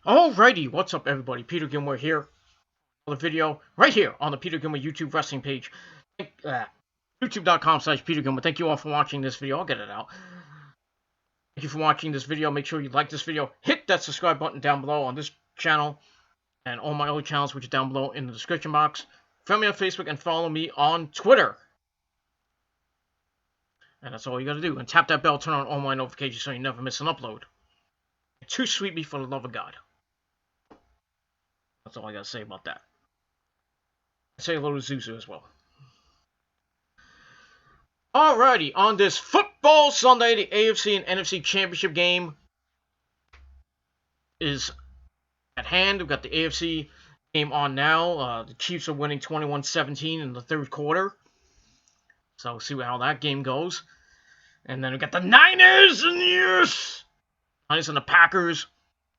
Alrighty, what's up everybody? Peter Gilmore here. Another video right here on the Peter Gilmore YouTube wrestling page. YouTube.com/Peter Gilmore. Thank you all for watching this video. I'll get it out. Thank you for watching this video. Make sure you like this video. Hit that subscribe button down below on this channel and all my other channels, which are down below in the description box. Friend me on Facebook and follow me on Twitter. And that's all you gotta do. And tap that bell, turn on all my notifications so you never miss an upload. Too sweet me for the love of God. That's all I gotta say about that. Say hello to Zuzu as well. Alrighty, on this Football Sunday, the AFC and NFC Championship game is at hand. We've got the AFC game on now. The Chiefs are winning 21-17 in the third quarter. So we'll see how that game goes. And then we've got the Niners and the Packers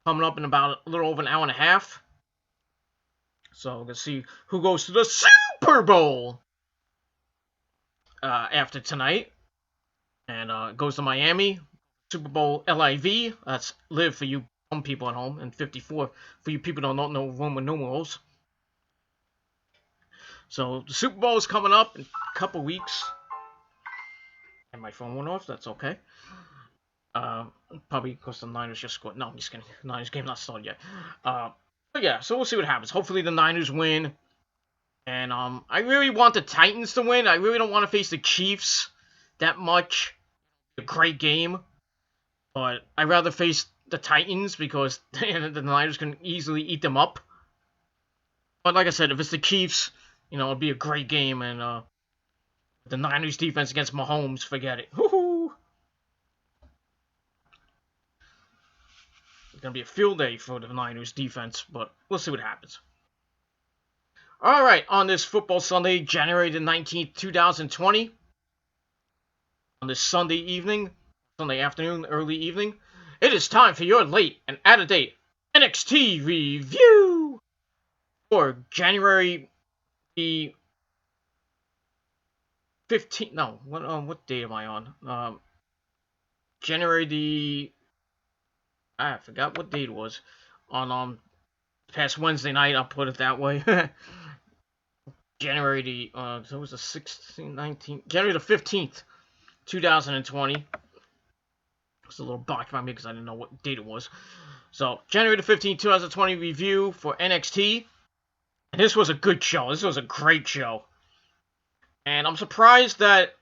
coming up in about a little over an hour and a half. So we're going to see who goes to the Super Bowl after tonight. And it goes to Miami. Super Bowl LIV. That's live for you people at home. And 54 for you people who don't know Roman numerals. So the Super Bowl is coming up in a couple weeks. And my phone went off. That's okay. Probably because the Niners just scored. No, I'm just kidding. The Niners game not started yet. But yeah, so we'll see what happens. Hopefully the Niners win. And I really want the Titans to win. I really don't want to face the Chiefs that much. A great game. But I'd rather face the Titans because the Niners can easily eat them up. But like I said, if it's the Chiefs, it'll be a great game. And the Niners defense against Mahomes, forget it. Woohoo! It's going to be a field day for the Niners defense, but we'll see what happens. Alright, on this Football Sunday, January the 19th, 2020, on this Sunday afternoon, early evening, it is time for your late and out-of-date NXT review for January the 15th, no, what date am I on? January the, I forgot what date it was, on past Wednesday night, I'll put it that way. January the, so it was the 16th, 19th, January the 15th, 2020. It's a little blocked by me because I didn't know what date it was. So, January the 15th, 2020 review for NXT. And this was a good show. This was a great show. And I'm surprised that,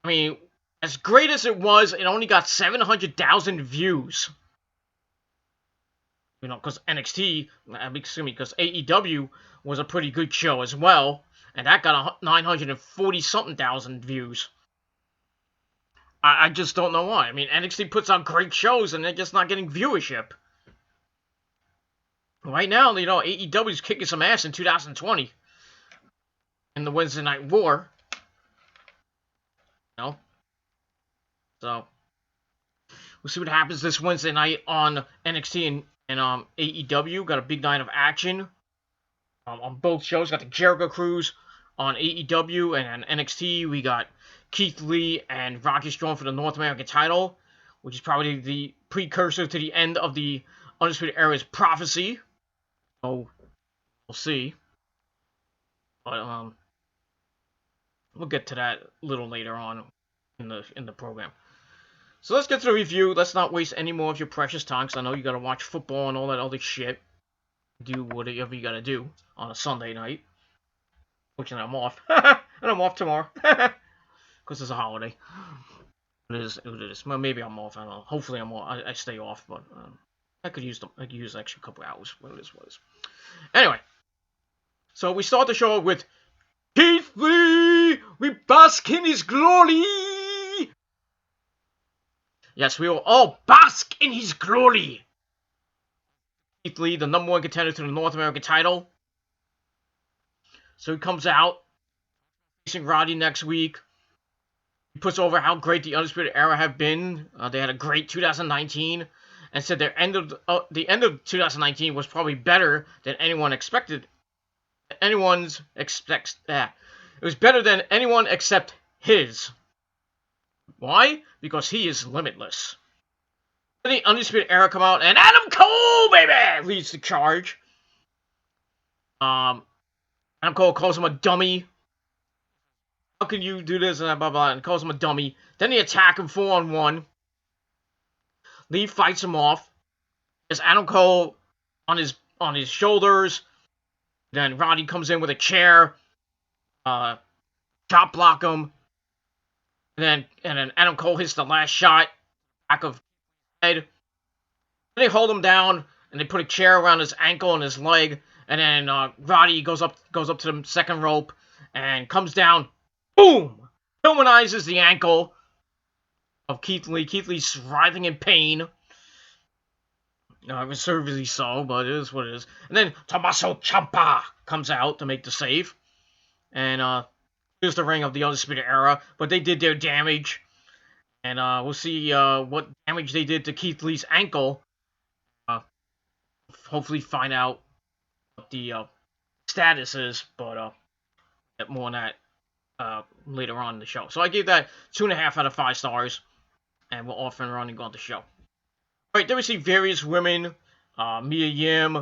as great as it was, it only got 700,000 views. Because because AEW was a pretty good show as well, and that got 940-something thousand views. I just don't know why. NXT puts out great shows, and they're just not getting viewership. Right now, AEW's kicking some ass in 2020. In the Wednesday Night War. So, we'll see what happens this Wednesday night on NXT and AEW. Got a big night of action on both shows. Got the Jericho Cruise on AEW, and on NXT we got Keith Lee and Rocky Strong for the North American title, which is probably the precursor to the end of the Undisputed Era's prophecy. So we'll see. But we'll get to that a little later on in the program. So let's get to the review. Let's not waste any more of your precious time, because I know you gotta watch football and all that other shit. Do whatever you gotta do on a Sunday night. Fortunately, I'm off. And I'm off tomorrow. Because it's a holiday. It is. Well, maybe I'm off. I don't know. Hopefully I'm off. I stay off, but I could use an extra couple hours. What it is. Anyway. So we start the show with Keith Lee! We bask in his glory! Yes, we will all bask in his glory! Keith Lee, the #1 contender to the North American title. So he comes out, facing Roddy next week. He puts over how great the Undisputed Era have been. They had a great 2019, and said the end of 2019 was probably better than anyone expected. It was better than anyone except his. Why? Because he is limitless. Then the Undisputed Era come out, and Adam Cole Cole, baby! Leads the charge. Adam Cole calls him a dummy. How can you do this? And blah, blah, blah, and calls him a dummy. Then they attack him 4-on-1. Lee fights him off. There's Adam Cole on his shoulders. Then Roddy comes in with a chair. Chop block him. And then Adam Cole hits the last shot. Back of head. Then they hold him down. And they put a chair around his ankle and his leg. And then Roddy goes up to the second rope. And comes down. Boom! Humanizes the ankle of Keith Lee. Keith Lee's writhing in pain. Absurdly so, but it is what it is. And then Tommaso Ciampa comes out to make the save. And here's the ring of the Undisputed Era. But they did their damage. And we'll see what damage they did to Keith Lee's ankle. Hopefully find out what the status is. But get more on that later on in the show. So I gave that 2.5 out of 5 stars. And we'll off and run and go on the show. Alright, then we see various women, Mia Yim,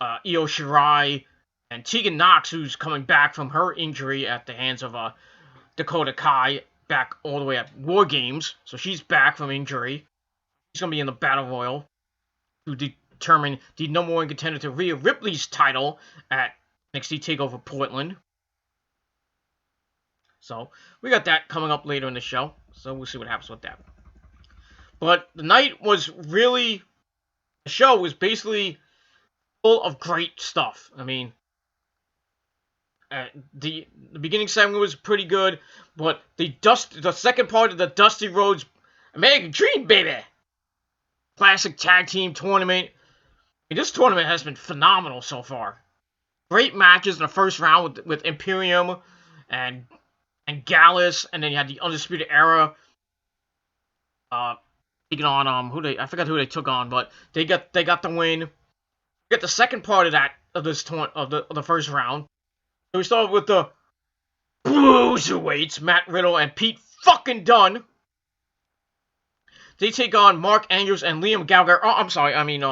Io Shirai, and Tegan Nox, who's coming back from her injury at the hands of Dakota Kai, back all the way at War Games. So she's back from injury. She's going to be in the Battle Royal to determine the number 1 contender to Rhea Ripley's title at NXT TakeOver Portland. So, we got that coming up later in the show. So, we'll see what happens with that. But the night was really... The show was basically full of great stuff. I mean... the beginning segment was pretty good. But the second part of the Dusty Rhodes American Dream, baby! Classic Tag Team Tournament. I mean, this tournament has been phenomenal so far. Great matches in the first round with Imperium and Gallus, and then you had the Undisputed Era taking on I forgot who they took on, but they got the win. We got the second part of the first round. So we started with the Bruiserweights, Matt Riddle and Pete fucking Dunne. They take on Mark Andrews and Liam Gallagher. Oh, I'm sorry, I mean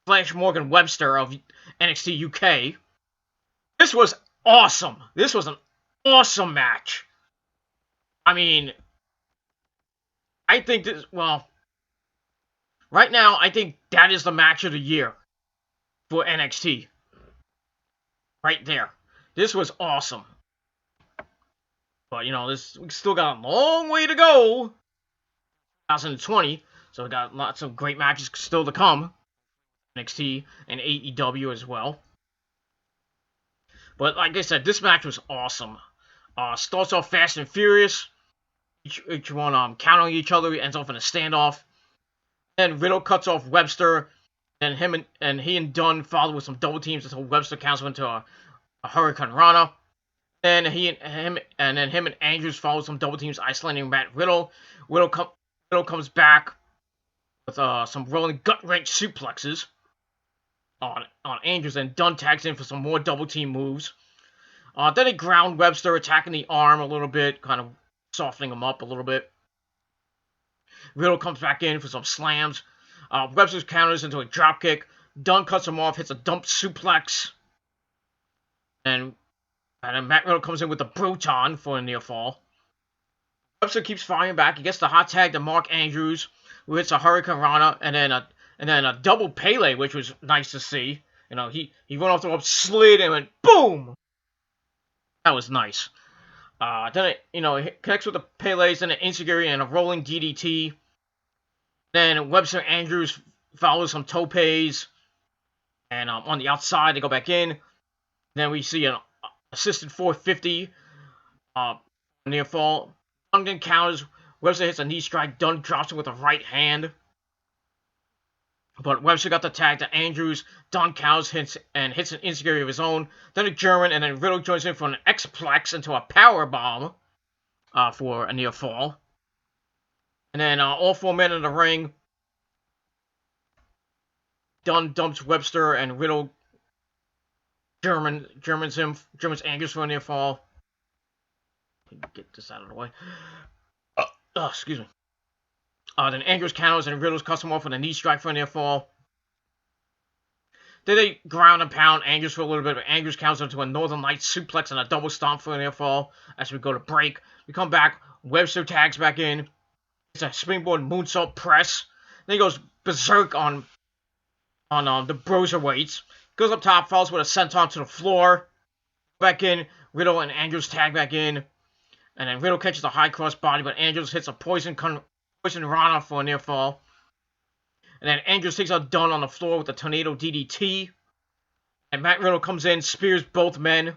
Flash Morgan Webster of NXT UK. This was awesome. This was an awesome match. I mean, I think this, well, right now, I think that is the match of the year for NXT. Right there. This was awesome. But, you know, we still got a long way to go. 2020. So we got lots of great matches still to come. NXT and AEW as well. But like I said, this match was awesome. Starts off fast and furious. Each one countering each other. Ends off in a standoff. Then Riddle cuts off Webster. Then he and Dunn follow with some double teams until Webster counts him into a Hurricane Rana. Then him and Andrews follow some double teams, isolating Matt Riddle. Riddle comes back with some rolling gut wrench suplexes on Andrews, and Dunn tags in for some more double team moves. Then they ground Webster, attacking the arm a little bit, kind of softening him up a little bit. Riddle comes back in for some slams. Webster counters into a dropkick. Dunn cuts him off, hits a dump suplex. And then Matt Riddle comes in with a Bruton for a near fall. Webster keeps firing back. He gets the hot tag to Mark Andrews, who hits a Hurricane Rana, and then a double Pele, which was nice to see. You know, he went off the rope, slid, and went boom. That was nice. Then it connects with the Pele's and an Enziguri and a rolling DDT. Then Webster Andrews follows some topes, and on the outside they go back in. Then we see an assisted 450 near fall. Dunn counters. Webster hits a knee strike. Dunn drops him with a right hand. But Webster got the tag to Andrews. Dunn counters hits an Enziguri of his own. Then a German, and then Riddle joins in for an X-Plex into a power bomb for a near fall. And then all 4 men in the ring. Dunn dumps Webster, and Riddle Germans Andrews for a near fall. Get this out of the way. Excuse me. Then Andrews counters, and Riddle's cuts him off with a knee strike for a near fall. Then they ground and pound Andrews for a little bit, but Andrews counts into a Northern Lights suplex and a double stomp for a near fall as we go to break. We come back, Webster tags back in. It's a springboard moonsault press. Then he goes berserk on the Broserweights. Goes up top, falls with a senton to the floor. Back in, Riddle and Andrews tag back in. And then Riddle catches a high cross body, but Andrews hits a poison Rana for a near fall. And then Andrews takes out Dunn on the floor with a tornado DDT. And Matt Riddle comes in, spears both men.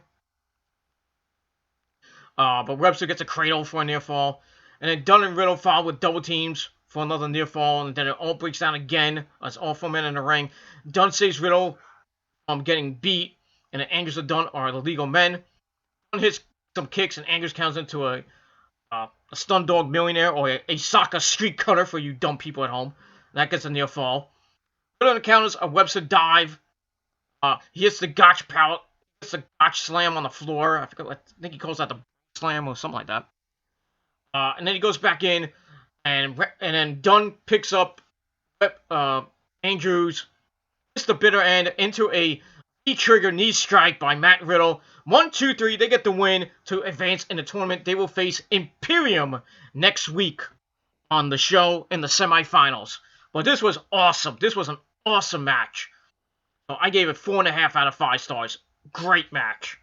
But Webster gets a cradle for a near fall. And then Dunn and Riddle follow with double teams for another near fall. And then it all breaks down again as all 4 men in the ring. Dunn saves Riddle getting beat. And then Andrews and Dunn are the legal men. Dunn hits some kicks, and Andrews counts into a stun dog millionaire, or a Saka street cutter for you dumb people at home. That gets a near fall. Put on the counters, a Webster dive. He hits the gotch pallet, hits the gotch slam on the floor. I think he calls that the slam or something like that. And then he goes back in, and then Dunn picks up Andrews, hits the bitter end into a trigger knee strike by Matt Riddle. 1, 2, 3, they get the win to advance in the tournament. They will face Imperium next week on the show in the semifinals. But this was awesome. This was an awesome match. So I gave it 4.5 out of 5 stars. Great match.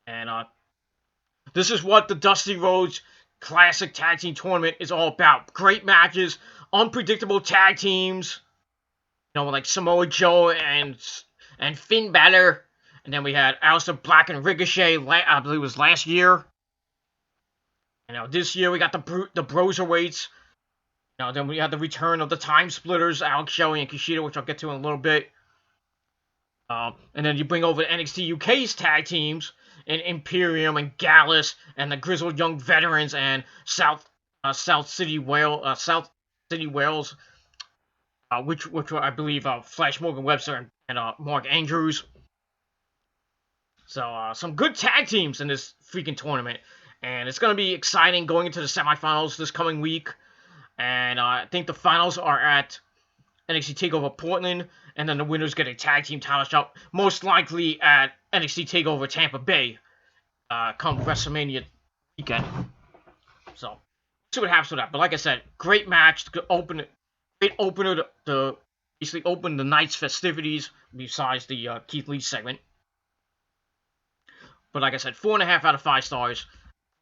And this is what the Dusty Rhodes Classic Tag Team Tournament is all about. Great matches, unpredictable tag teams. You know, like Samoa Joe and Finn Balor. And then we had Aleister Black and Ricochet, I believe it was last year. You know, this year we got the Broserweights. You know, then we had the return of the Time Splitters, Alex Shelley and Kushida, which I'll get to in a little bit. And then you bring over NXT UK's tag teams in Imperium and Gallus and the Grizzled Young Veterans and South City Wales, which were, I believe, Flash Morgan Webster and Mark Andrews. So some good tag teams in this freaking tournament, and it's gonna be exciting going into the semifinals this coming week. And I think the finals are at NXT TakeOver Portland, and then the winners get a tag team title shot, most likely at NXT TakeOver Tampa Bay, come WrestleMania weekend. So, see what happens with that. But like I said, great match, great opener to basically open the night's festivities, besides the Keith Lee segment. But like I said, 4.5 out of 5 stars.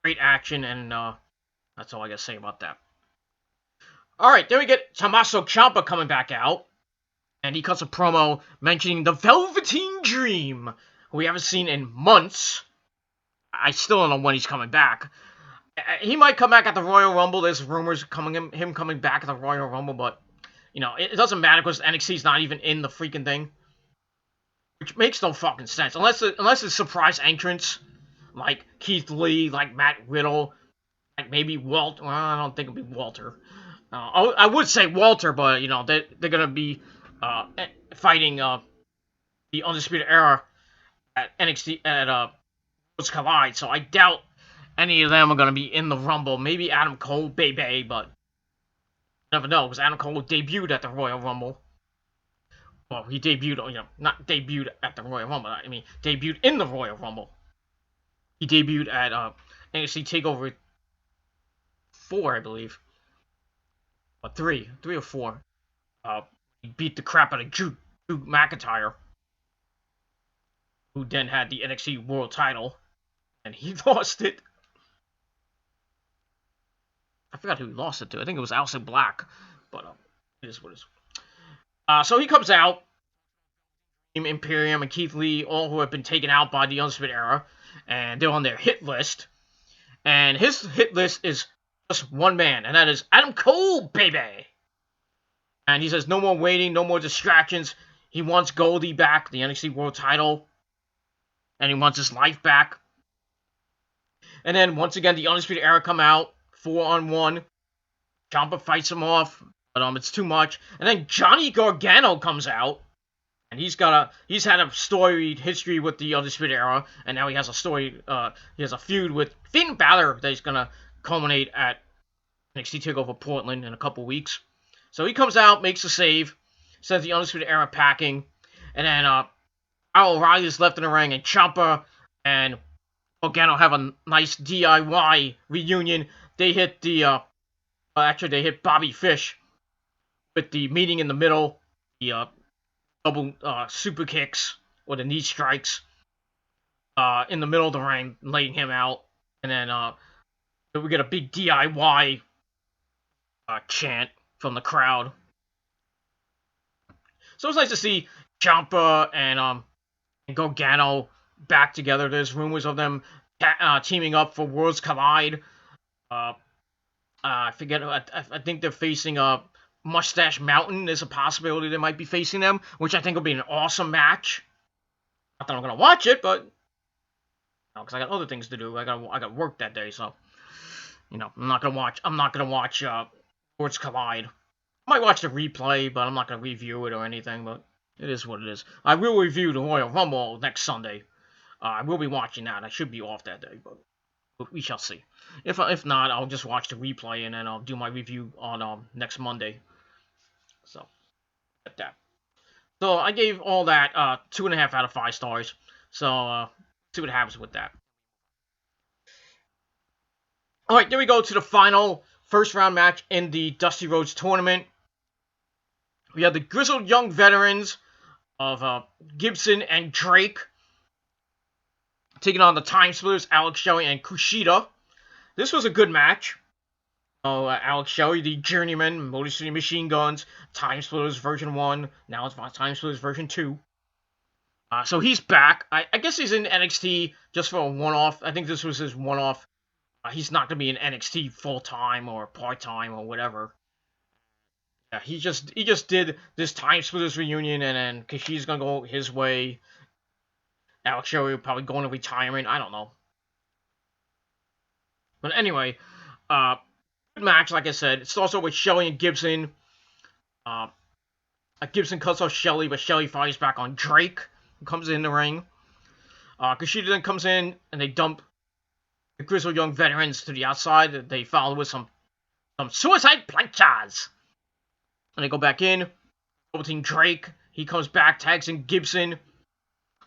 Great action, and that's all I gotta say about that. Alright, then we get Tommaso Ciampa coming back out. And he cuts a promo mentioning the Velveteen Dream, who we haven't seen in months. I still don't know when he's coming back. He might come back at the Royal Rumble. There's rumors him coming back at the Royal Rumble, but you know, it doesn't matter because NXT's not even in the freaking thing. Which makes no fucking sense. Unless it's surprise entrance, like Keith Lee, like Matt Riddle, like maybe Walter. Well, I don't think it'll be Walter. I would say Walter, but you know they're gonna be fighting the Undisputed Era at NXT at Worlds Collide. So I doubt any of them are gonna be in the Rumble. Maybe Adam Cole, baby, but you never know because Adam Cole debuted at the Royal Rumble. Well, he debuted, you know, not debuted at the Royal Rumble. I mean, debuted in the Royal Rumble. He debuted at NXT TakeOver 4, I believe. Or 3 or 4. He beat the crap out of Drew McIntyre, who then had the NXT World Title, and he lost it. I forgot who he lost it to. I think it was Aleister Black, but it is what it is. So he comes out, Imperium and Keith Lee, all who have been taken out by the Undisputed Era, and they're on their hit list. And his hit list is just one man, and that is Adam Cole, baby! And he says no more waiting, no more distractions. He wants Goldie back, the NXT World Title, and he wants his life back. And then, once again, the Undisputed Era come out, 4-on-1. Ciampa fights him off, but it's too much. And then Johnny Gargano comes out, and he's had a storied history with the Undisputed Era, and now he has a feud with Finn Balor that he's gonna culminate at NXT TakeOver Portland in a couple weeks. So he comes out, makes a save, says the Undisputed Era packing, And then Al O'Reilly's left in the ring, and Ciampa and Gargano have a nice DIY reunion. They hit actually they hit Bobby Fish with the meeting in the middle, the double super kicks or the knee strikes in the middle of the ring, laying him out. And then we get a big DIY chant from the crowd. So it's nice to see Ciampa and Gargano back together. There's rumors of them teaming up for Worlds Collide. I forget. I think they're facing Mustache Mountain. There's a possibility they might be facing them, which I think will be an awesome match. Not that I'm gonna watch it, but because I got other things to do. I got work that day, so I'm not gonna watch Worlds Collide. I might watch the replay, but I'm not gonna review it or anything. But it is what it is. I will review the Royal Rumble next Sunday. I will be watching that. I should be off that day, but we shall see. If not, I'll just watch the replay and then I'll do my review on next Monday. So, at that. So I gave all that 2.5 out of 5 stars. So see what happens with that. All right, there we go to the final first round match in the Dusty Rhodes tournament. We have the grizzled young veterans of Gibson and Drake taking on the Time Splitters, Alex Shelley and Kushida. This was a good match. Alex Shelley, the journeyman, Motor City Machine Guns, Time Splitters version 1. Now it's Time Splitters version 2. So he's back. I guess he's in NXT just for a one-off. I think this was his one-off. He's not going to be in NXT full-time or part-time or whatever. He just did this Time Splitters reunion, and then Kushida's going to go his way. Alex Shelley will probably go into retirement. I don't know. But anyway, good match, like I said. It's also with Shelley and Gibson. Gibson cuts off Shelley, but Shelley fires back on Drake, who comes in the ring. Kushida then comes in, and they dump the grizzled young veterans to the outside. They follow with some suicide planchas. And they go back in. Double team Drake. He comes back, tags in Gibson.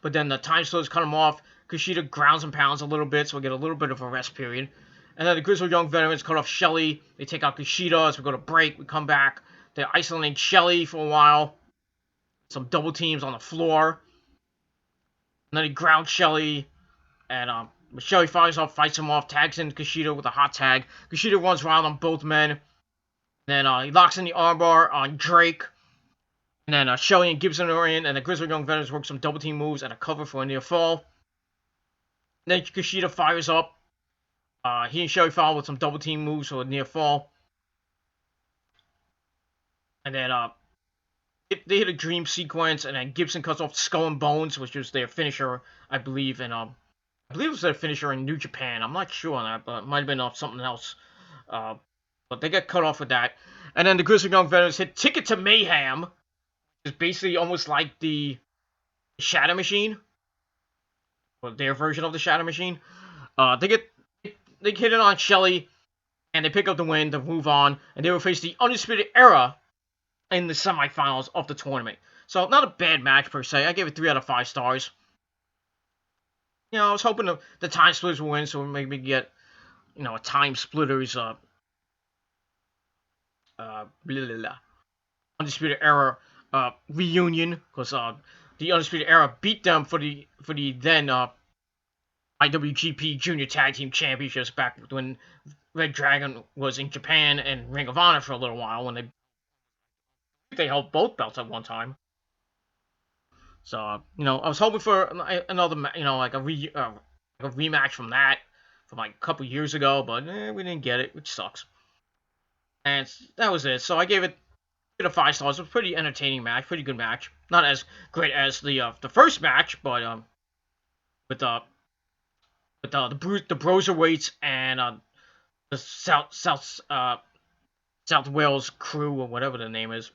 But then the Time Splitters cut him off. Kushida grounds and pounds a little bit, so we get a little bit of a rest period. And then the grizzled young veterans cut off Shelley. They take out Kushida as we go to break. We come back. They're isolating Shelley for a while. Some double teams on the floor. And then he grounds Shelley. And Shelley fires off, fights him off, tags in Kushida with a hot tag. Kushida runs wild on both men. And then he locks in the armbar on Drake. And then Shelley and Gibson are in, and the grizzled young veterans work some double team moves and a cover for a near fall. And then Kushida fires up. He and Shelley follow with some double team moves for a near fall. And then they hit a dream sequence, and then Gibson cuts off Skull and Bones, which was their finisher, I believe. And I believe it was their finisher in New Japan. I'm not sure on that, but it might have been off something else. But they get cut off with that. And then the grizzled young veterans hit Ticket to Mayhem. It's basically almost like the Shatter Machine, or their version of the Shatter Machine. They hit it on Shelley, and they pick up the win to move on, and they will face the Undisputed Era in the semifinals of the tournament. So not a bad match per se. I gave it 3 out of 5 stars. I was hoping the Time Splitters will win, so we maybe get a Time Splitters Undisputed Era reunion, because the Undisputed Era beat them for the then IWGP Junior Tag Team Championships back when Red Dragon was in Japan and Ring of Honor for a little while, when they held both belts at one time. So I was hoping for another like a rematch from that from like a couple years ago, but we didn't get it, which sucks. And that was it. So I gave it 5 stars. It was a pretty entertaining match, pretty good match. Not as great as the first match, but with the Broserweights and the South Wales crew, or whatever the name is,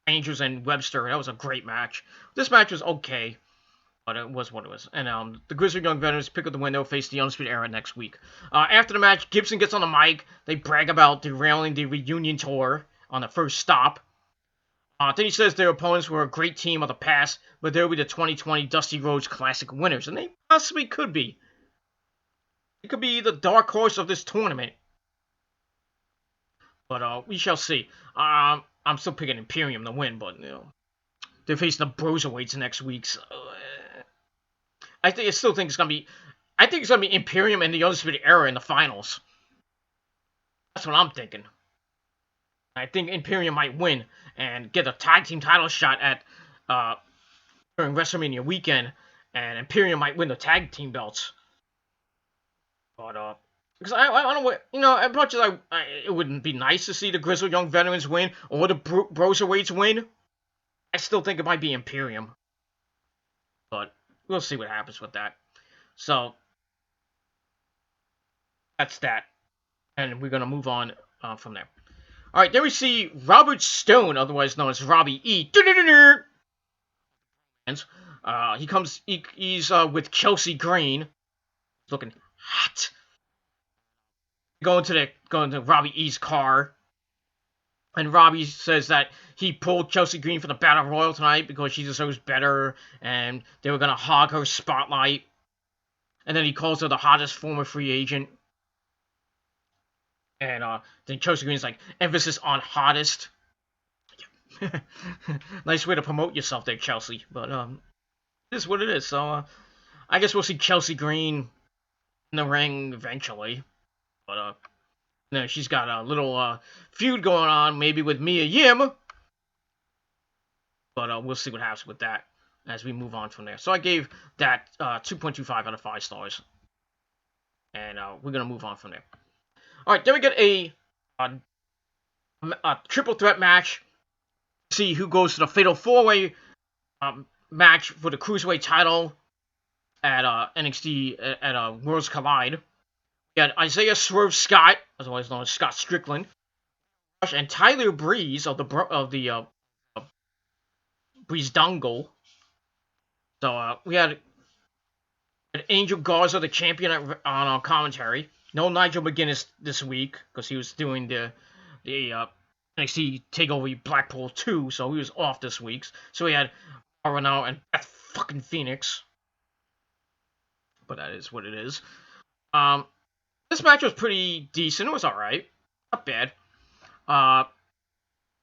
Angels and Webster. That was a great match. This match was okay, but it was what it was. And the Grizzled Young Veterans pick up the win. They'll face the Undisputed Era next week. After the match, Gibson gets on the mic. They brag about derailing the reunion tour on the first stop. Then he says their opponents were a great team of the past, but they'll be the 2020 Dusty Rhodes Classic winners, and they possibly could be. It could be the dark horse of this tournament. But we shall see. I'm still picking Imperium to win, but they're facing the Broserweights next week. So, I still think it's gonna be. I think it's gonna be Imperium and the Undisputed Era in the finals. That's what I'm thinking. I think Imperium might win and get a tag team title shot at during WrestleMania weekend, and Imperium might win the tag team belts. But because I don't know, as much as it wouldn't be nice to see the Grizzled Young Veterans win or the Broserweights win, I still think it might be Imperium. But we'll see what happens with that. So that's that, and we're gonna move on from there. All right, then we see Robert Stone, otherwise known as Robbie E. He's with Chelsea Green, looking hot. Going to Robbie E's car, and Robbie says that he pulled Chelsea Green for the Battle Royal tonight because she deserves better, and they were gonna hog her spotlight. And then he calls her the hottest former free agent. And then Chelsea Green's like, emphasis on hottest. Nice way to promote yourself there, Chelsea. But it is what it is. So I guess we'll see Chelsea Green in the ring eventually. But she's got a little feud going on, maybe with Mia Yim. But we'll see what happens with that as we move on from there. So I gave that 2.25 out of 5 stars. And we're going to move on from there. Alright, then we get a triple threat match. See who goes to the Fatal 4-Way match for the Cruiserweight title at NXT at Worlds Collide. We had Isaiah Swerve Scott, otherwise known as Scott Strickland, and Tyler Breeze of the Breeze Dongle. So we had Angel Garza, the champion, on our commentary. No Nigel McGuinness this week because he was doing the NXT TakeOver Blackpool 2, so he was off this week. So we had Arano and Beth fucking Phoenix. But that is what it is. This match was pretty decent. It was alright. Not bad.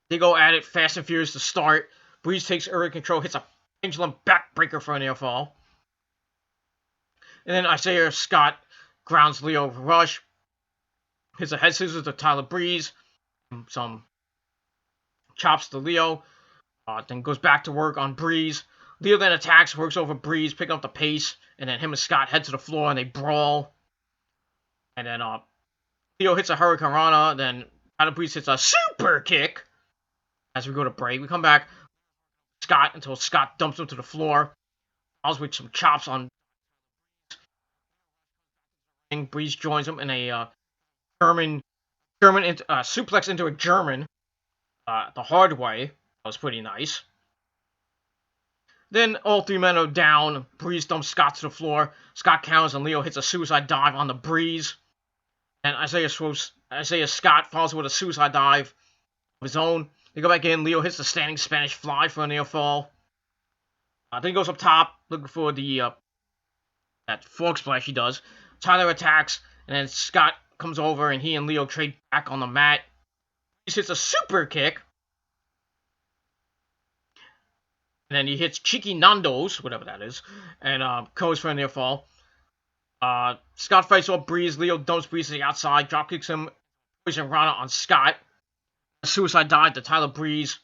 They go at it fast and furious to start. Breeze takes early control, hits a pendulum backbreaker for a near fall. And then Isaiah Scott grounds Lio Rush. Hits a head scissors to Tyler Breeze. Some chops to Lio. Then goes back to work on Breeze. Lio then attacks, works over Breeze, picking up the pace. And then him and Scott head to the floor and they brawl. And then Lio hits a Hurricane Rana. Then Tyler Breeze hits a super kick. As we go to break. We come back. Scott until Scott dumps him to the floor. Follows with some chops on Breeze joins him in a German suplex into a German the hard way. That was pretty nice. Then all three men are down. Breeze dumps Scott to the floor. Scott counters and Lio hits a suicide dive on the Breeze. And Isaiah Scott follows with a suicide dive of his own. They go back in. Lio hits the standing Spanish fly for a near fall. Then he goes up top looking for the that fork splash he does. Tyler attacks, and then Scott comes over, and he and Lio trade back on the mat. He hits a super kick. And then he hits Cheeky Nando's, whatever that is, and goes for a near fall. Scott fights off Breeze. Lio dumps Breeze to the outside, drop kicks him, poison Rana on Scott. A suicide dive to Tyler Breeze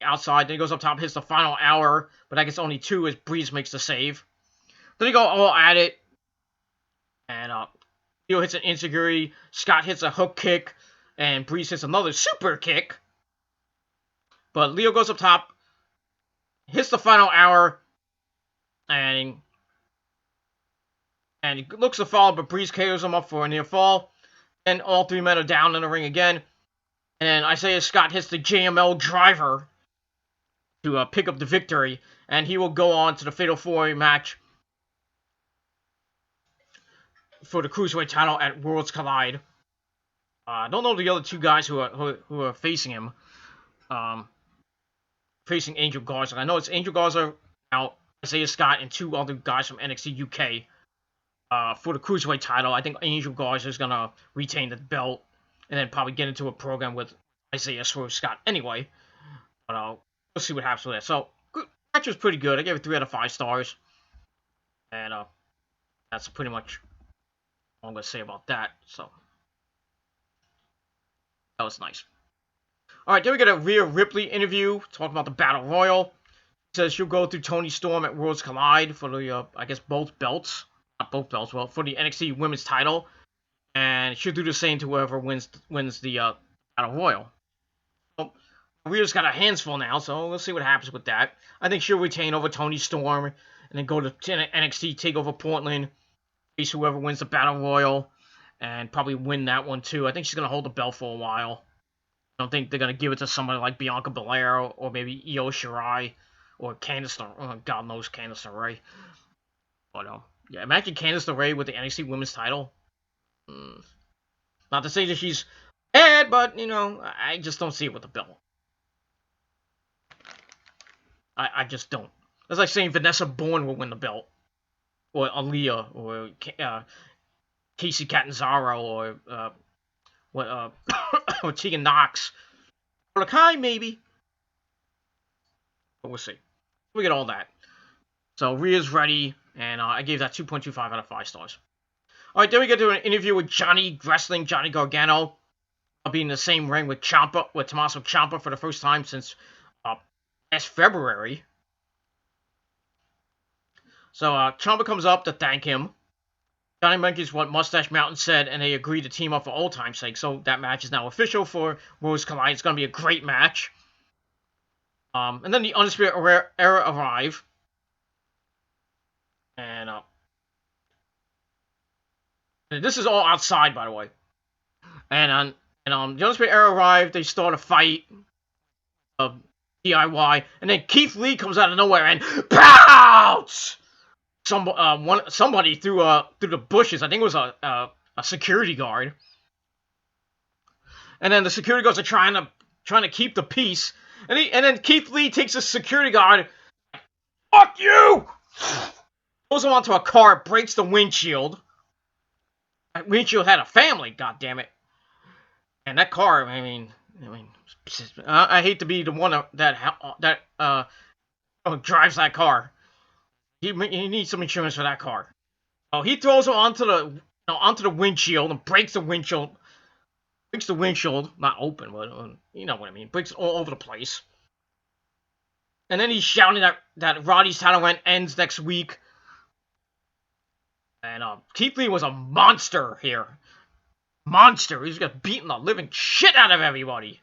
outside. Then he goes up top, hits the final hour, but I guess only 2 as Breeze makes the save. Then they go all at it. And Lio hits an insecurity. Scott hits a hook kick. And Breeze hits another super kick. But Lio goes up top. Hits the final hour. And he looks to fall, but Breeze KOs him up for a near fall. Then all 3 men are down in the ring again. And Isaiah Scott hits the JML driver to pick up the victory. And he will go on to the Fatal 4-Way match for the Cruiserweight title at Worlds Collide. I don't know the other 2 guys who are facing him. facing Angel Garza. I know it's Angel Garza now, Isaiah Scott, and 2 other guys from NXT UK for the Cruiserweight title. I think Angel Garza is going to retain the belt and then probably get into a program with Isaiah Scott anyway. But we'll see what happens with that. So, match was pretty good. I gave it 3 out of 5 stars. And that's pretty much all I'm going to say about that. So, that was nice. Alright, then we got a Rhea Ripley interview talking about the Battle Royal. It says she'll go through Toni Storm at Worlds Collide for the, I guess, both belts. Not both belts, well, for the NXT Women's title. And she'll do the same to whoever wins the Battle Royal. Well, Rhea's got her hands full now, so we'll see what happens with that. I think she'll retain over Toni Storm and then go to NXT TakeOver Portland, face whoever wins the Battle Royal, and probably win that one too. I think she's going to hold the belt for a while. I don't think they're going to give it to somebody like Bianca Belair or maybe Io Shirai or Candice LeRae. God knows Candice LeRae. But, yeah, imagine Candice LeRae with the NXT Women's title. Not to say that she's bad, but, you know, I just don't see it with the belt. I just don't. That's like saying Vanessa Bourne will win the belt. Or Aaliyah, or Casey Catanzaro, or or Tegan Knox. Or Lakai, maybe. But we'll see. We get all that. So, Rhea's ready, and I gave that 2.25 out of 5 stars. Alright, then we get to an interview with Johnny Gargano. I'll be in the same ring with Tommaso Ciampa for the first time since last February. So, Ciampa comes up to thank him. Johnny mentions what Mustache Mountain said, and they agreed to team up for old time's sake. So that match is now official for Worlds Collide. It's going to be a great match. And then the Undisputed Era arrive. And this is all outside, by the way. And the Undisputed Era arrive. They start a fight. DIY. And then Keith Lee comes out of nowhere and pounce! Somebody through the bushes. I think it was a security guard. And then the security guards are trying to keep the peace. And then Keith Lee takes a security guard. Fuck you! Goes him onto a car, breaks the windshield. That windshield had a family, goddammit. And that car, I mean, I hate to be the one that drives that car. He needs some insurance for that car. Oh, he throws him onto the windshield and breaks the windshield. Breaks the windshield, not open, but you know what I mean. Breaks it all over the place. And then he's shouting that Roddy's title run ends next week. And Keith Lee was a monster here. Monster. He's got beating the living shit out of everybody.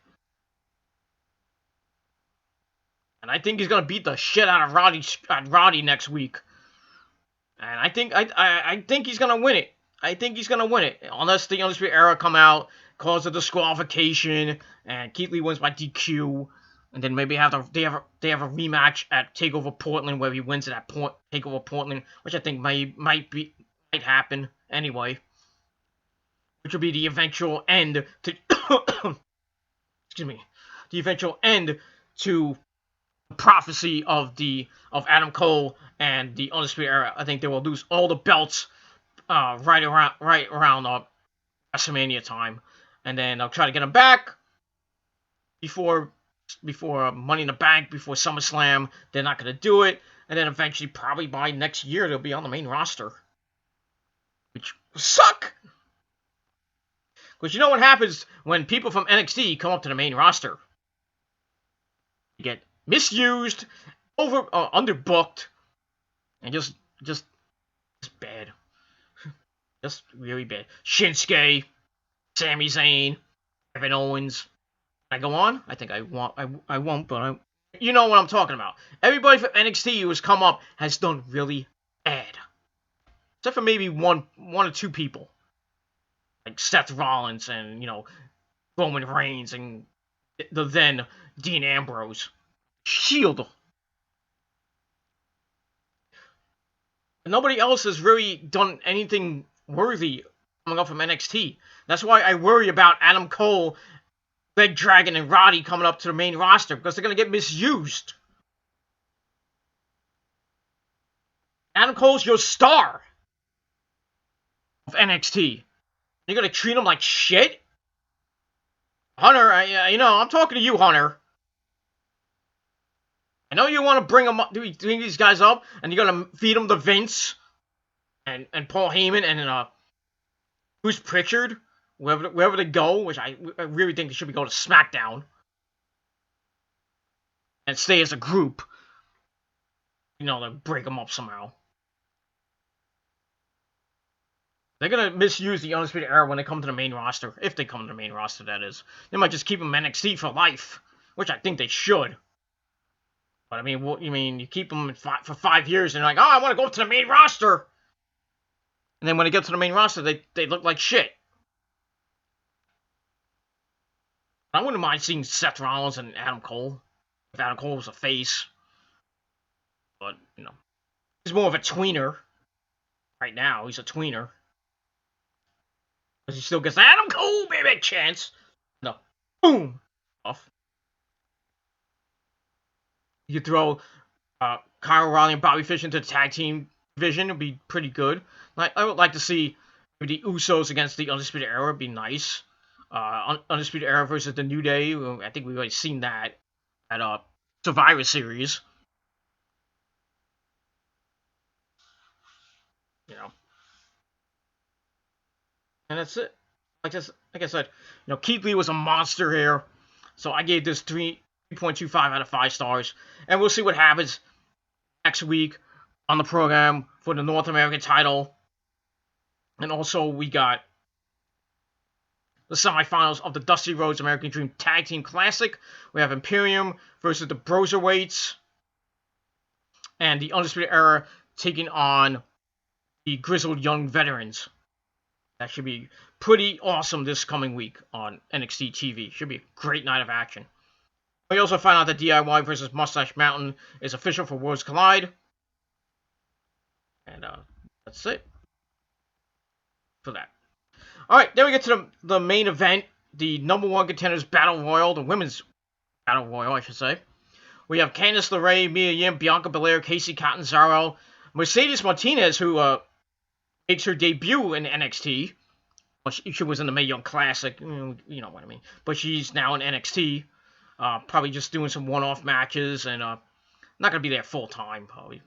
And I think he's gonna beat the shit out of Roddy next week. And I think he's gonna win it. I think he's gonna win it. Unless the Undisputed Era come out, cause a disqualification, and Keith Lee wins by DQ. And then maybe they have a rematch at TakeOver Portland where he wins it at TakeOver Portland, which I think might happen anyway. Which will be the eventual end to excuse me. The eventual end to prophecy of Adam Cole and the Undisputed Era. I think they will lose all the belts right around WrestleMania time, and then they'll try to get them back before Money in the Bank, before SummerSlam. They're not going to do it, and then eventually, probably by next year, they'll be on the main roster, which will suck. Because you know what happens when people from NXT come up to the main roster? You get misused, underbooked, and just bad. Just really bad. Shinsuke, Sami Zayn, Kevin Owens. Can I go on? I think I won't, but you know what I'm talking about. Everybody from NXT who has come up has done really bad. Except for maybe one or two people. Like Seth Rollins and, Roman Reigns and the then Dean Ambrose. Shield. Nobody else has really done anything worthy coming up from NXT. That's why I worry about Adam Cole Red Dragon and Roddy coming up to the main roster because they're going to get misused. Adam Cole's your star of NXT. You're going to treat him like shit? Hunter, I'm talking to you, Hunter. I know you want to bring these guys up, and you're going to feed them to Vince and Paul Heyman and Bruce Pritchard, wherever they go, which I really think they should be going to SmackDown and stay as a group. To break them up somehow. They're going to misuse the Undisputed Era when they come to the main roster. If they come to the main roster, that is. They might just keep them NXT for life, which I think they should. But, I mean, you keep them for 5 years, and they're like, oh, I want to go up to the main roster. And then when they get to the main roster, they look like shit. I wouldn't mind seeing Seth Rollins and Adam Cole. If Adam Cole was a face. But, he's more of a tweener. Right now, he's a tweener. Because he still gets Adam Cole, baby, chance. No. Boom. Off. You could throw Kyle O'Reilly and Bobby Fish into the tag team division. It would be pretty good. I would like to see the Usos against the Undisputed Era. It would be nice. Undisputed Era versus the New Day. I think we've already seen that at Survivor Series. And that's it. Like I said, Keith Lee was a monster here. So I gave this 3.25 out of 5 stars. And we'll see what happens next week on the program for the North American title. And also we got the semifinals of the Dusty Rhodes American Dream Tag Team Classic. We have Imperium versus the Broserweights. And the Undisputed Era taking on the Grizzled Young Veterans. That should be pretty awesome this coming week on NXT TV. Should be a great night of action. We also find out that DIY versus Mustache Mountain is official for Worlds Collide. And that's it for that. Alright, then we get to the main event. The number 1 contenders Battle Royal. The women's Battle Royal, I should say. We have Candice LeRae, Mia Yim, Bianca Belair, Kacy Catanzaro, Mercedes Martinez, who makes her debut in NXT. Well, she was in the Mae Young Classic, you know what I mean. But she's now in NXT, probably just doing some one-off matches, and not going to be there full-time, probably.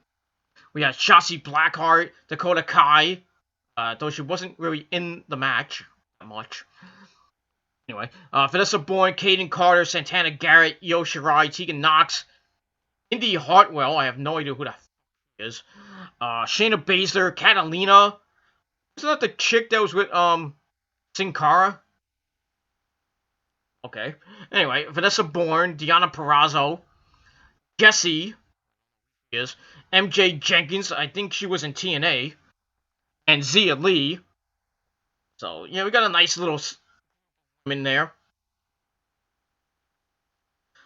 We had Shotzi Blackheart, Dakota Kai, though she wasn't really in the match that much. Anyway, Vanessa Bourne, Kaden Carter, Santana Garrett, Io Shirai, Tegan Nox, Indy Hartwell, I have no idea who that is, Shayna Baszler, Catalina. Isn't that the chick that was with Sin Cara? Okay. Anyway, Vanessa Bourne, Deonna Purrazzo, Jessie is MJ Jenkins. I think she was in TNA, and Zia Lee. So yeah, we got a nice little in there.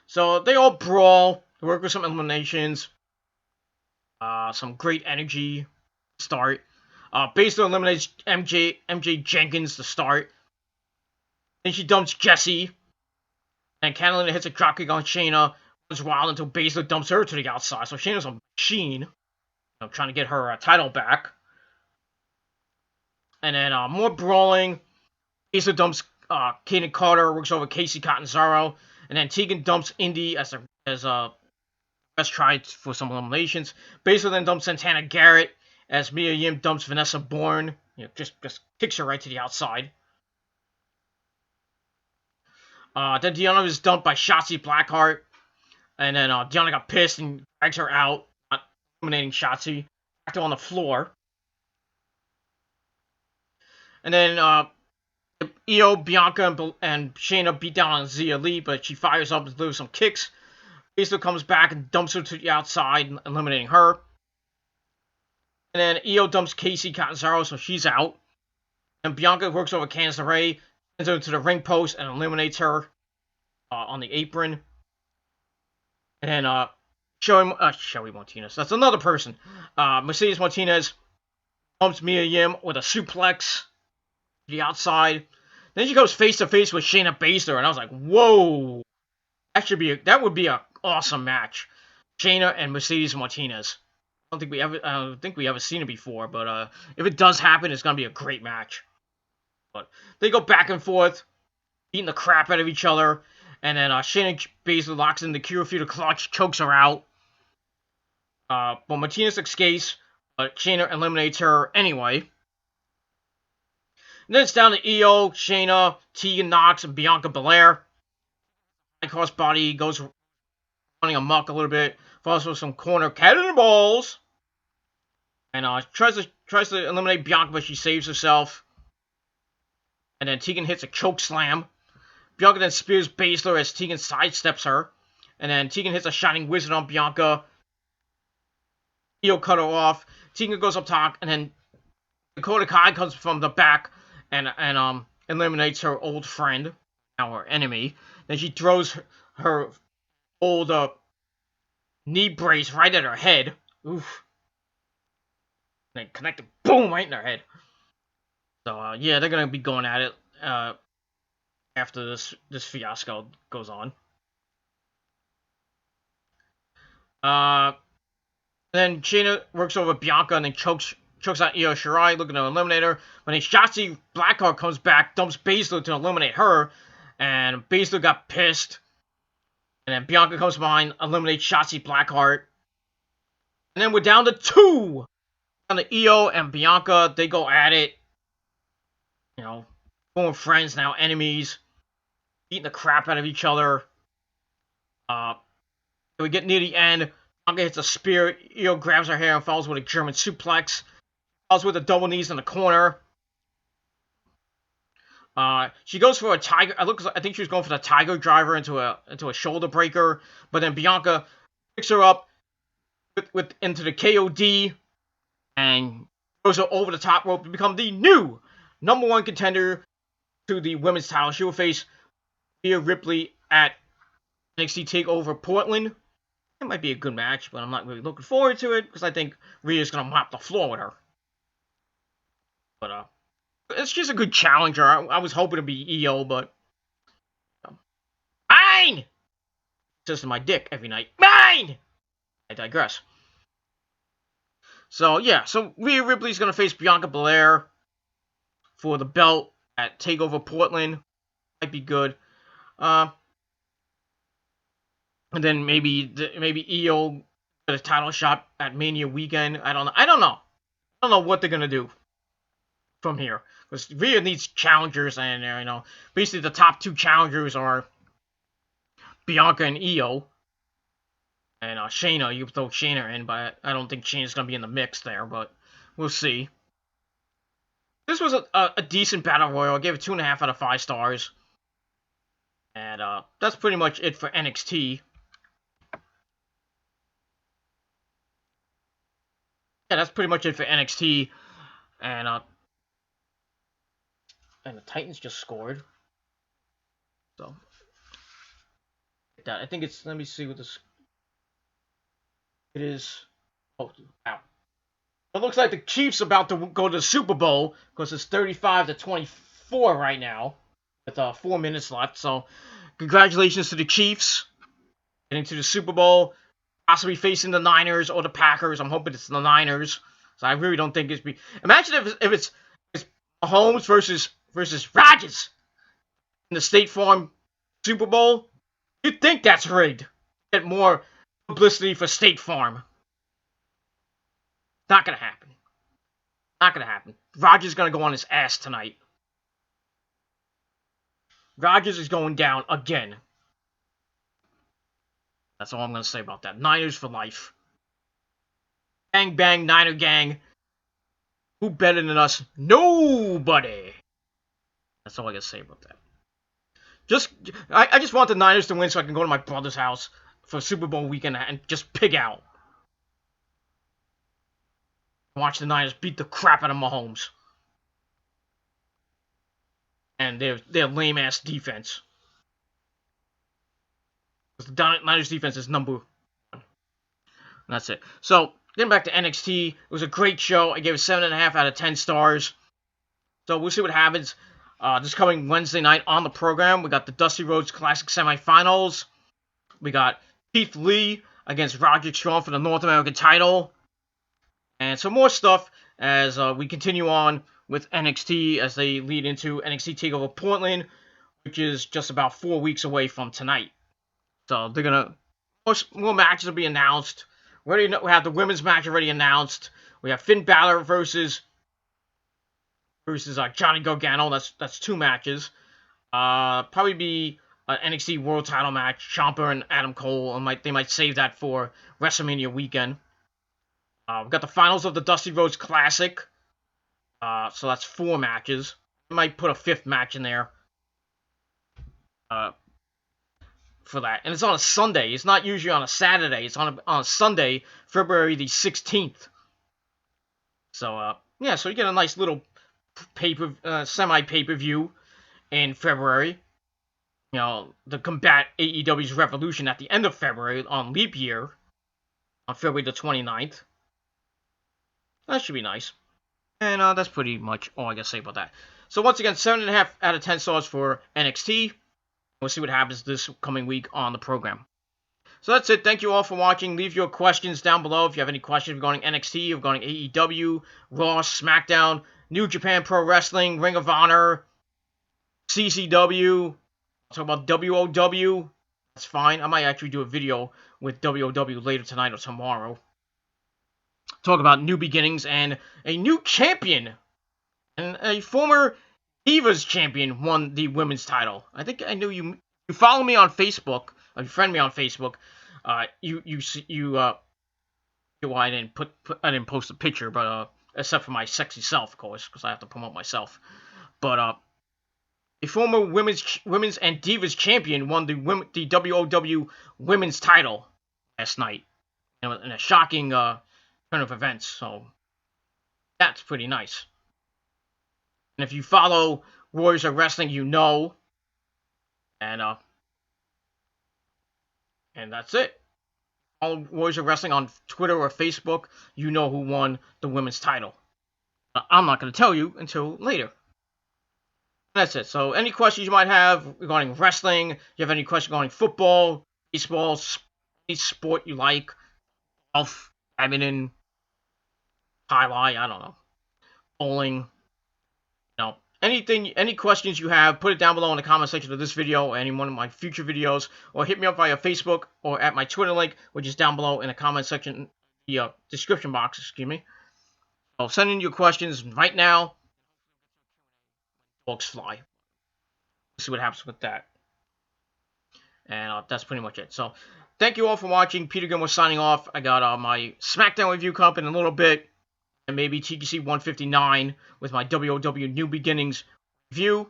So they all brawl, work with some eliminations, some great energy start. Baszler eliminates MJ Jenkins to start. Then she dumps Jessie. And Catalina hits a dropkick on Shayna. Runs wild until Baszler dumps her to the outside. So Shayna's a machine. Trying to get her title back. And then more brawling. Baszler dumps Kaden Carter. Works over Kacy Catanzaro. And then Tegan dumps Indy as best try for some eliminations. Baszler then dumps Santana Garrett. As Mia Yim dumps Vanessa Bourne, just kicks her right to the outside. Then Deonna is dumped by Shotzi Blackheart. And then Deonna got pissed and drags her out, not eliminating Shotzi. Back her on the floor. And then Io, Bianca, and Shayna beat down on Zia Lee, but she fires up and delivers some kicks. Baszler comes back and dumps her to the outside, eliminating her. And then Io dumps Kacy Catanzaro, so she's out. And Bianca works over Candice LeRae, sends her to the ring post, and eliminates her on the apron. And then Shelly Martinez, that's another person. Mercedes Martinez dumps Mia Yim with a suplex to the outside. Then she goes face to face with Shayna Baszler, and I was like, whoa, that would be a awesome match. Shayna and Mercedes Martinez. I don't think we ever seen it before, but if it does happen, it's gonna be a great match. But they go back and forth, beating the crap out of each other, and then Shayna Baszler locks in the Cure for the clutch, chokes her out. But Martinez escapes, but Shayna eliminates her anyway. And then it's down to Io, Shayna, Tegan Nox, and Bianca Belair. High cross body goes running amok a little bit, falls with some corner cannonballs, and tries to eliminate Bianca, but she saves herself. And then Tegan hits a choke slam. Bianca then spears Baszler as Tegan sidesteps her, and then Tegan hits a Shining Wizard on Bianca. Io cut her off. Tegan goes up top, and then Dakota Kai comes from the back and eliminates her old friend, now her enemy. Then she throws her old knee brace right at her head. Oof. And then connected, boom, right in her head. So yeah, they're gonna be going at it after this fiasco goes on. Then Shayna works over Bianca and then chokes out Io Shirai, looking to eliminate her. But then Shotzi Blackheart comes back, dumps Baszler to eliminate her, and Baszler got pissed. And then Bianca comes behind, eliminates Shotzi Blackheart. And then we're down to 2! Down to Io and Bianca, they go at it. You know, former friends, now enemies. Beating the crap out of each other. We get near the end. Bianca hits a spear. Io grabs her hair and falls with a German suplex. Falls with the double knees in the corner. She goes for a tiger. I think she was going for the tiger driver into a shoulder breaker. But then Bianca picks her up into the KOD and throws her over the top rope to become the new #1 contender to the women's title. She will face Rhea Ripley at NXT TakeOver Portland. It might be a good match, but I'm not really looking forward to it because I think Rhea's gonna mop the floor with her. But it's just a good challenger. I was hoping to be Io, but mine says to my dick every night. Mine. I digress. So yeah, so Rhea Ripley's gonna face Bianca Belair for the belt at TakeOver Portland. Might be good. And then maybe Io get a title shot at Mania weekend. I don't know. I don't know what they're gonna do from here because Rhea needs challengers, and basically the top 2 challengers are Bianca and Io. And Shayna, you throw Shayna in, but I don't think Shayna's gonna be in the mix there. But we'll see. This was a decent battle royal. I gave it 2.5 out of 5 stars. And that's pretty much it for NXT. Yeah, that's pretty much it for NXT. And the Titans just scored. So I think it's, let me see what this, it is. Oh, wow. It looks like the Chiefs about to go to the Super Bowl because it's 35-24 right now with 4 minutes left. So congratulations to the Chiefs getting to the Super Bowl, possibly facing the Niners or the Packers. I'm hoping it's the Niners. So I really don't think it's imagine if it's Mahomes versus Rodgers in the State Farm Super Bowl. You'd think that's rigged. Get more publicity for State Farm. Not gonna happen. Not gonna happen. Rodgers is gonna go on his ass tonight. Rodgers is going down again. That's all I'm gonna say about that. Niners for life. Bang bang Niner gang. Who better than us? Nobody. That's all I gotta say about that. I just want the Niners to win so I can go to my brother's house for Super Bowl weekend and just pig out. Watch the Niners beat the crap out of Mahomes. And their lame-ass defense. Because the Niners defense is number 1. And that's it. So, getting back to NXT, it was a great show. I gave it 7.5 out of 10 stars. So, we'll see what happens. This coming Wednesday night on the program, we got the Dusty Rhodes Classic semifinals. We got Keith Lee against Roderick Strong for the North American title. And some more stuff as we continue on with NXT as they lead into NXT TakeOver Portland, which is just about 4 weeks away from tonight. So they're gonna more matches will be announced. We have the women's match already announced. We have Finn Balor versus Johnny Gargano. That's 2 matches. Probably be an NXT World Title match. Ciampa and Adam Cole. They might save that for WrestleMania weekend. We've got the finals of the Dusty Rhodes Classic. So that's 4 matches. I might put a 5th match in there. For that. And it's on a Sunday. It's not usually on a Saturday. It's on a Sunday, February the 16th. So, yeah, so you get a nice little semi-pay-per-view in February. You know, to combat AEW's Revolution at the end of February on leap year, on February the 29th. That should be nice. And that's pretty much all I gotta say about that. So once again, 7.5 out of 10 stars for NXT. We'll see what happens this coming week on the program. So that's it. Thank you all for watching. Leave your questions down below if you have any questions regarding NXT, regarding AEW, Raw, SmackDown, New Japan Pro Wrestling, Ring of Honor, CCW, talk about WOW. That's fine. I might actually do a video with WOW later tonight or tomorrow. Talk about new beginnings and a new champion. And a former Divas champion won the women's title. I think I knew you. You follow me on Facebook. Or you friend me on Facebook. I didn't post a picture, but except for my sexy self, of course, because I have to promote myself. But a former women's and Divas champion won the WOW women's title last night in a shocking turn of events. So that's pretty nice. And if you follow Warriors of Wrestling, you know. And that's it. Follow Warriors of Wrestling on Twitter or Facebook, you know who won the women's title. I'm not going to tell you until later. That's it. So any questions you might have regarding wrestling, you have any questions regarding football, baseball, any sport you like, golf, badminton, highlight, I don't know, bowling, any questions you have, put it down below in the comment section of this video or any one of my future videos, or hit me up via Facebook or at my Twitter link, which is down below in the comment section, the description box, excuse me. So send in your questions right now. Dogs fly. Let's see what happens with that. And that's pretty much it. So thank you all for watching. Peter Gilmore signing off. I got my SmackDown review coming up in a little bit. And maybe TGC 159 with my WOW New Beginnings review.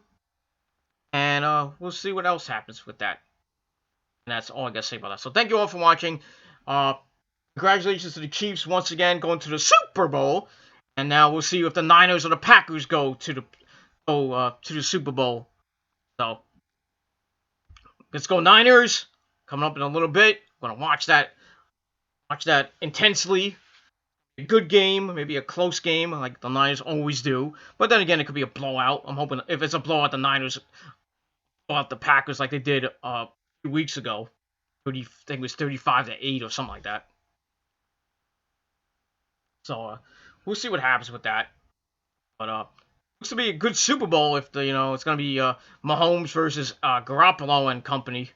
And we'll see what else happens with that. And that's all I gotta say about that. So thank you all for watching. Congratulations to the Chiefs once again going to the Super Bowl. And now we'll see if the Niners or the Packers go to the Super Bowl. So let's go Niners. Coming up in a little bit. I'm gonna watch that intensely. A good game, maybe a close game, like the Niners always do. But then again, it could be a blowout. I'm hoping if it's a blowout, the Niners blow out the Packers like they did a few weeks ago. I think it was 35-8 or something like that. So we'll see what happens with that. But looks to be a good Super Bowl if it's gonna be Mahomes versus Garoppolo and company.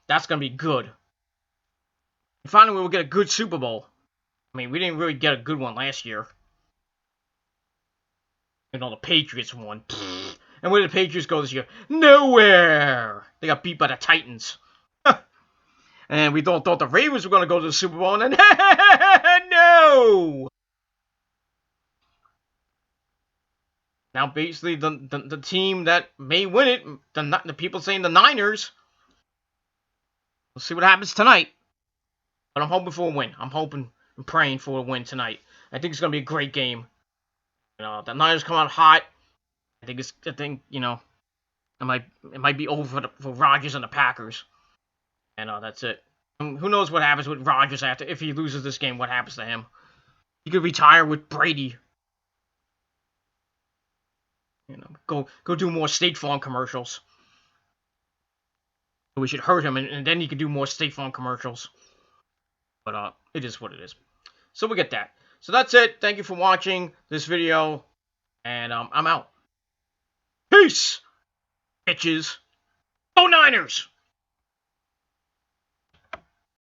That's gonna be good. And finally, we'll get a good Super Bowl. I mean, we didn't really get a good one last year. The Patriots won. And where did the Patriots go this year? Nowhere! They got beat by the Titans. And we thought the Ravens were going to go to the Super Bowl, and then, no! Now, basically, the team that may win it, the people saying the Niners, we'll see what happens tonight. But I'm hoping for a win. I'm praying for a win tonight. I think it's going to be a great game. The Niners come out hot. It might be over for Rodgers and the Packers. And that's it. Who knows what happens with Rodgers if he loses this game, what happens to him? He could retire with Brady. You know, go do more State Farm commercials. We should hurt him, and then he could do more State Farm commercials. But it is what it is. So we get that. So that's it. Thank you for watching this video, and I'm out. Peace, bitches. Go Niners!